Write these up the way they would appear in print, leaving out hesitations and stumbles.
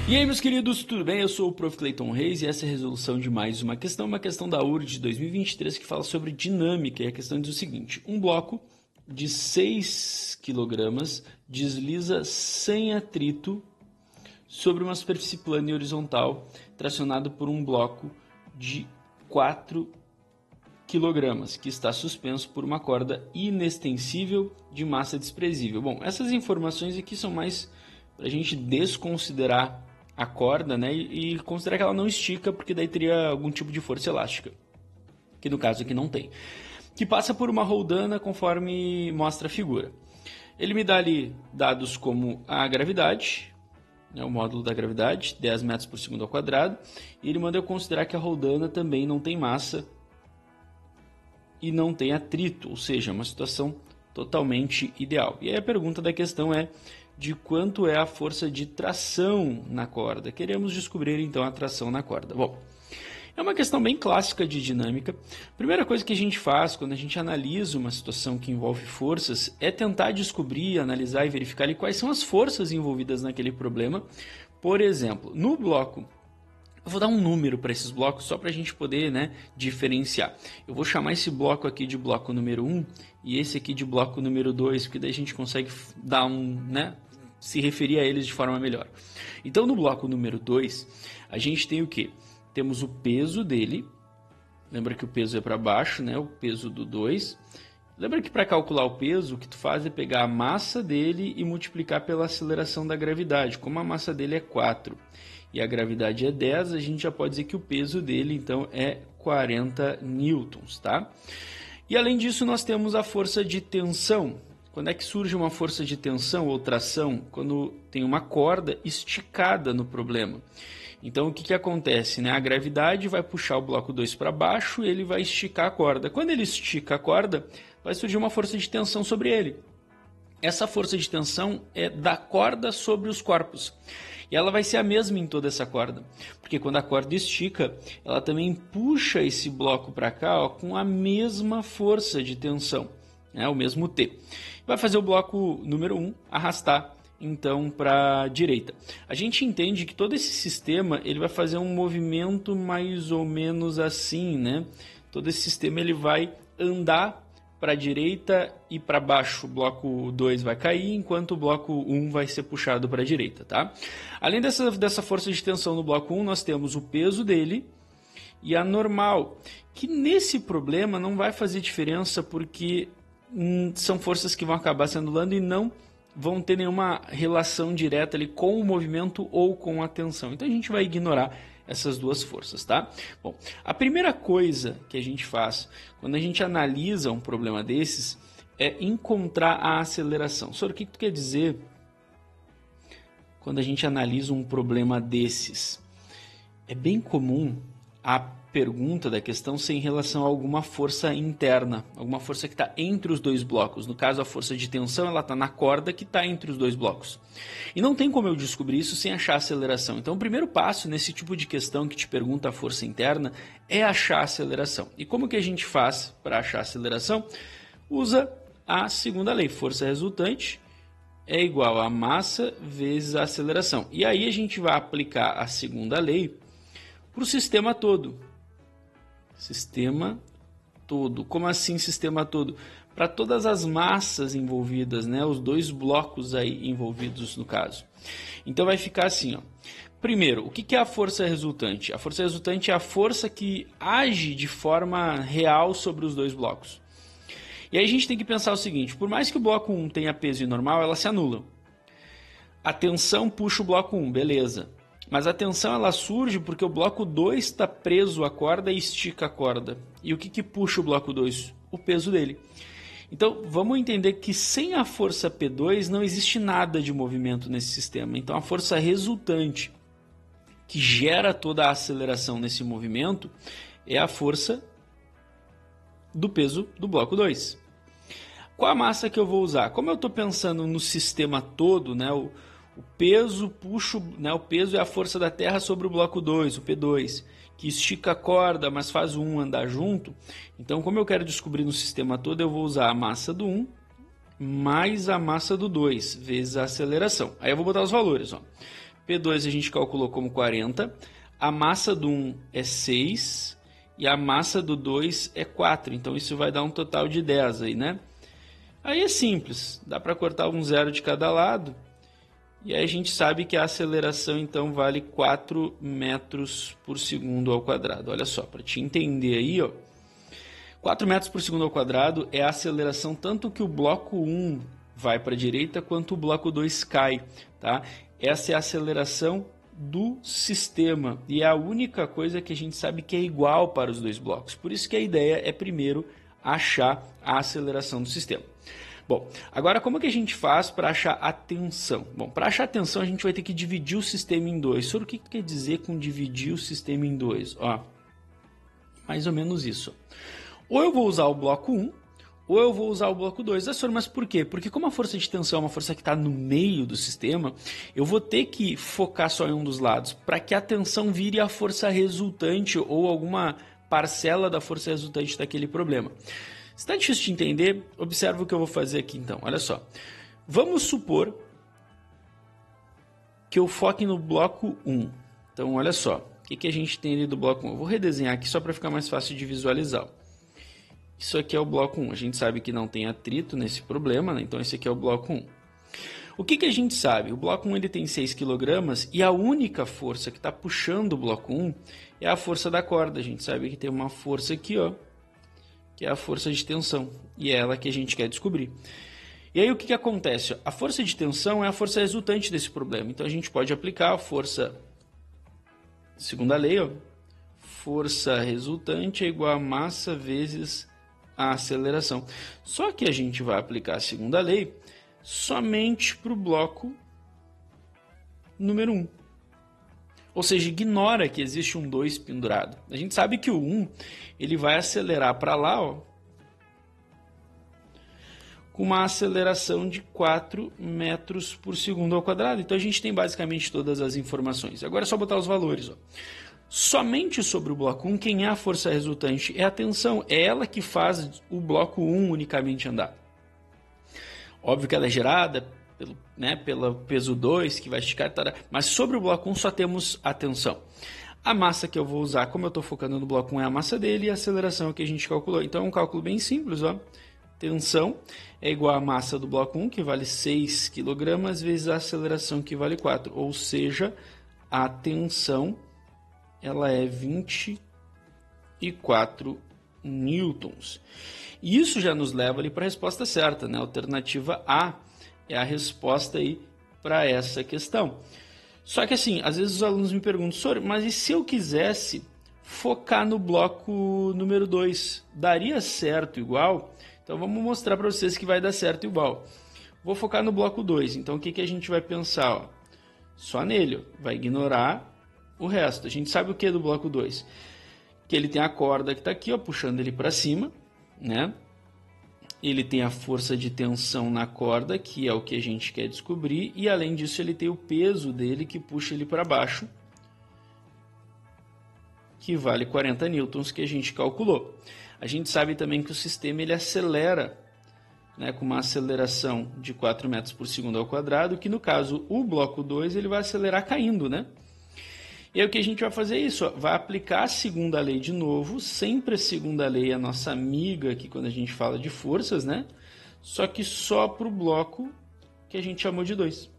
E aí, meus queridos, tudo bem? Eu sou o Prof. Clayton Reis e essa é a resolução de mais uma questão da URD de 2023 que fala sobre dinâmica. E a questão diz o seguinte: um bloco de 6 kg desliza sem atrito sobre uma superfície plana e horizontal tracionado por um bloco de 4 kg que está suspenso por uma corda inextensível de massa desprezível. Bom, essas informações aqui são mais para a gente desconsiderar a corda, né, e considerar que ela não estica, porque daí teria algum tipo de força elástica, que no caso aqui não tem, que passa por uma roldana conforme mostra a figura. Ele me dá ali dados como a gravidade, né, o módulo da gravidade, 10 metros por segundo ao quadrado, e ele manda eu considerar que a roldana também não tem massa e não tem atrito, ou seja, uma situação totalmente ideal. E aí a pergunta da questão é: de quanto é a força de tração na corda? Queremos descobrir então a tração na corda. Bom, é uma questão bem clássica de dinâmica. A primeira coisa que a gente faz quando a gente analisa uma situação que envolve forças é tentar descobrir, analisar e verificar ali quais são as forças envolvidas naquele problema. Por exemplo, no bloco, eu vou dar um número para esses blocos só para a gente poder, né, diferenciar. Eu vou chamar esse bloco aqui de bloco número 1 e esse aqui de bloco número 2, porque daí a gente consegue dar se referir a eles de forma melhor. Então, no bloco número 2, a gente tem o quê? Temos o peso dele. Lembra que o peso é para baixo, né? O peso do 2. Lembra que para calcular o peso, o que tu faz é pegar a massa dele e multiplicar pela aceleração da gravidade. Como a massa dele é 4 e a gravidade é 10, a gente já pode dizer que o peso dele, então, é 40 newtons, tá? E além disso, nós temos a força de tensão. Quando é que surge uma força de tensão ou tração? Quando tem uma corda esticada no problema. Então, o que acontece, né? A gravidade vai puxar o bloco 2 para baixo e ele vai esticar a corda. Quando ele estica a corda, vai surgir uma força de tensão sobre ele. Essa força de tensão é da corda sobre os corpos. E ela vai ser a mesma em toda essa corda. Porque quando a corda estica, ela também puxa esse bloco para cá, ó, com a mesma força de tensão, né? O mesmo T. Vai fazer o bloco número 1 arrastar então para a direita. A gente entende que todo esse sistema ele vai fazer um movimento mais ou menos assim, né? Todo esse sistema ele vai andar para a direita e para baixo. O bloco 2 vai cair, enquanto o bloco 1 vai ser puxado para a direita, tá? Além dessa força de tensão no bloco 1, nós temos o peso dele e a normal, que nesse problema não vai fazer diferença porque são forças que vão acabar se anulando e não vão ter nenhuma relação direta ali com o movimento ou com a tensão. Então a gente vai ignorar essas duas forças, tá? Bom, a primeira coisa que a gente faz quando a gente analisa um problema desses é encontrar a aceleração. Só o que tu quer dizer quando a gente analisa um problema desses? É bem comum a pergunta da questão ser em relação a alguma força interna, alguma força que está entre os dois blocos. No caso, a força de tensão ela está na corda que está entre os dois blocos. E não tem como eu descobrir isso sem achar a aceleração. Então, o primeiro passo nesse tipo de questão que te pergunta a força interna é achar a aceleração. E como que a gente faz para achar a aceleração? Usa a segunda lei. Força resultante é igual a massa vezes a aceleração. E aí a gente vai aplicar a segunda lei para o sistema todo. Sistema todo. Como assim sistema todo? Para todas as massas envolvidas, né? Os dois blocos aí envolvidos no caso. Então vai ficar assim, ó. Primeiro, o que é a força resultante? A força resultante é a força que age de forma real sobre os dois blocos. E aí a gente tem que pensar o seguinte: por mais que o bloco 1 tenha peso normal, elas se anulam. A tensão puxa o bloco 1, beleza. Mas a tensão ela surge porque o bloco 2 está preso à corda e estica a corda. E o que puxa o bloco 2? O peso dele. Então vamos entender que sem a força P2 não existe nada de movimento nesse sistema. Então a força resultante que gera toda a aceleração nesse movimento é a força do peso do bloco 2. Qual a massa que eu vou usar? Como eu estou pensando no sistema todo, né, o peso puxa, né, o peso é a força da Terra sobre o bloco 2, o P2, que estica a corda, mas faz o 1 andar junto. Então, como eu quero descobrir no sistema todo, eu vou usar a massa do 1 mais a massa do 2, vezes a aceleração. Aí eu vou botar os valores, ó. P2 a gente calculou como 40, a massa do 1 é 6 e a massa do 2 é 4, então isso vai dar um total de 10 aí, né? Aí é simples, dá para cortar um zero de cada lado, e aí a gente sabe que a aceleração então vale 4 metros por segundo ao quadrado. Olha só, para te entender aí, ó, 4 metros por segundo ao quadrado é a aceleração tanto que o bloco 1 vai para a direita quanto o bloco 2 cai, tá? Essa é a aceleração do sistema e é a única coisa que a gente sabe que é igual para os dois blocos. Por isso que a ideia é primeiro achar a aceleração do sistema. Bom, agora como que a gente faz para achar a tensão? Bom, para achar a tensão a gente vai ter que dividir o sistema em dois. Sobre o que quer dizer com dividir o sistema em dois? Ó, mais ou menos isso. Ou eu vou usar o bloco 1, ou eu vou usar o bloco 2. Mas por quê? Porque como a força de tensão é uma força que está no meio do sistema, eu vou ter que focar só em um dos lados, para que a tensão vire a força resultante ou alguma parcela da força resultante daquele problema. Se está difícil de entender, observa o que eu vou fazer aqui então. Olha só. Vamos supor que eu foque no bloco 1. Então, olha só. O que a gente tem ali do bloco 1? Eu vou redesenhar aqui só para ficar mais fácil de visualizar. Isso aqui é o bloco 1. A gente sabe que não tem atrito nesse problema, né? Então esse aqui é o bloco 1. O que a gente sabe? O bloco 1 ele tem 6 kg e a única força que está puxando o bloco 1 é a força da corda. A gente sabe que tem uma força aqui, ó, que é a força de tensão. E é ela que a gente quer descobrir. E aí o que acontece? A força de tensão é a força resultante desse problema. Então a gente pode aplicar a força, segunda lei, ó, força resultante é igual a massa vezes a aceleração. Só que a gente vai aplicar a segunda lei somente para o bloco número 1. Ou seja, ignora que existe um 2 pendurado. A gente sabe que o 1 ele vai acelerar para lá, ó, com uma aceleração de 4 metros por segundo ao quadrado. Então a gente tem basicamente todas as informações. Agora é só botar os valores, ó. Somente sobre o bloco 1, quem é a força resultante? É a tensão, é ela que faz o bloco 1 unicamente andar. Óbvio que ela é gerada pelo peso 2, que vai esticar, mas sobre o bloco 1 só temos a tensão. A massa que eu vou usar, como eu estou focando no bloco 1, é a massa dele e a aceleração que a gente calculou. Então é um cálculo bem simples, ó. Tensão é igual à massa do bloco 1, que vale 6 kg, vezes a aceleração, que vale 4. Ou seja, a tensão ela é 24 newtons. E isso já nos leva ali para a resposta certa, né? A alternativa A é a resposta aí para essa questão. Só que assim, às vezes os alunos me perguntam, Sor, mas e se eu quisesse focar no bloco número 2? Daria certo igual? Então vamos mostrar para vocês que vai dar certo igual. Vou focar no bloco 2, então o que a gente vai pensar? Ó? Só nele, ó. Vai ignorar o resto. A gente sabe o que é do bloco 2? Que ele tem a corda que está aqui, ó, puxando ele para cima, né? Ele tem a força de tensão na corda, que é o que a gente quer descobrir, e além disso ele tem o peso dele que puxa ele para baixo, que vale 40 newtons, que a gente calculou. A gente sabe também que o sistema ele acelera, né, com uma aceleração de 4 metros por segundo ao quadrado, que no caso o bloco 2 ele vai acelerar caindo, né? E aí o que a gente vai fazer é isso, ó, vai aplicar a segunda lei de novo, sempre a segunda lei é a nossa amiga aqui quando a gente fala de forças, né? Só que só para o bloco que a gente chamou de 2.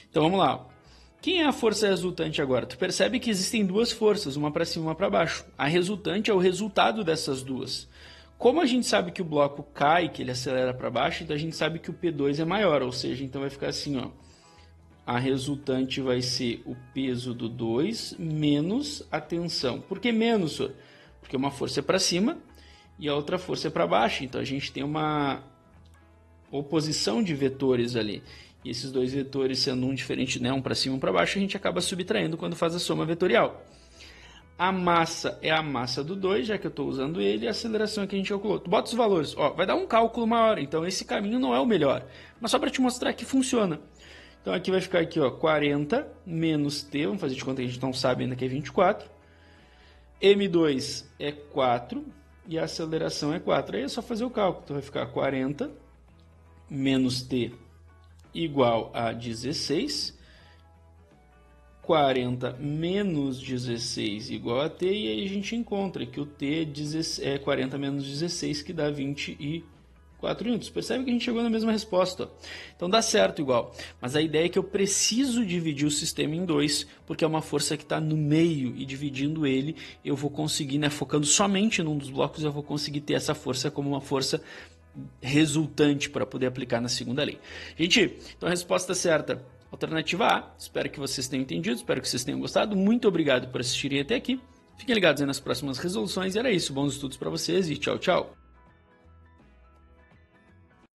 Então vamos lá. Ó. Quem é a força resultante agora? Tu percebe que existem duas forças, uma para cima e uma para baixo. A resultante é o resultado dessas duas. Como a gente sabe que o bloco cai, que ele acelera para baixo, então a gente sabe que o P2 é maior, ou seja, então vai ficar assim, ó. A resultante vai ser o peso do 2 menos a tensão. Por que menos, senhor? Porque uma força é para cima e a outra força é para baixo. Então a gente tem uma oposição de vetores ali. E esses dois vetores sendo um diferente, né, um para cima e um para baixo, a gente acaba subtraindo quando faz a soma vetorial. A massa é a massa do 2, já que eu estou usando ele, e a aceleração é que a gente calculou. Tu bota os valores, ó, vai dar um cálculo maior, então esse caminho não é o melhor. Mas só para te mostrar que funciona. Então aqui vai ficar aqui, ó, 40 menos T, vamos fazer de conta que a gente não sabe ainda que é 24. M2 é 4 e a aceleração é 4. Aí é só fazer o cálculo. Então vai ficar 40 menos T igual a 16. 40 menos 16 igual a t, e aí a gente encontra que o t é 40 menos 16, que dá 24 newtons. Percebe que a gente chegou na mesma resposta. Ó. Então dá certo igual. Mas a ideia é que eu preciso dividir o sistema em dois, porque é uma força que está no meio, e dividindo ele eu vou conseguir, né, focando somente num dos blocos, eu vou conseguir ter essa força como uma força resultante para poder aplicar na segunda lei. Gente, então a resposta certa, alternativa A. Espero que vocês tenham entendido, espero que vocês tenham gostado. Muito obrigado por assistirem até aqui. Fiquem ligados aí nas próximas resoluções. E era isso, bons estudos para vocês e tchau, tchau.